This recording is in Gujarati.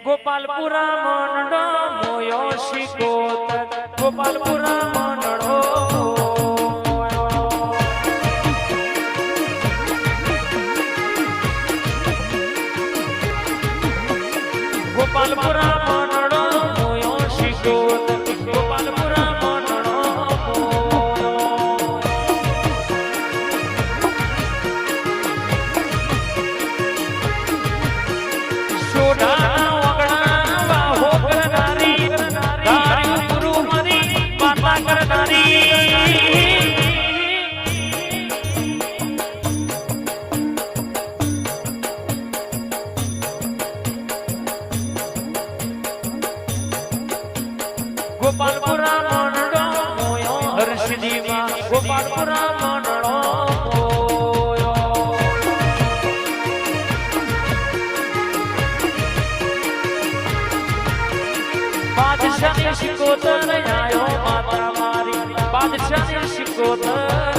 ગોપાલપુરા મંડળો મોયો શિકોતર ગોપાલપુરા મંડળો ગોપાલપુરા મંડળો મોયો શિકોતર ગોપાલપુરા મંડળો સોઢા ગોપાલપુરા મંડળો મોયો હર્ષદીમાં ગોપાલપુરા મંડળો મોયો બાદશાહની શિકોતર આયો માતા મારી બાદશાહની શિકોતર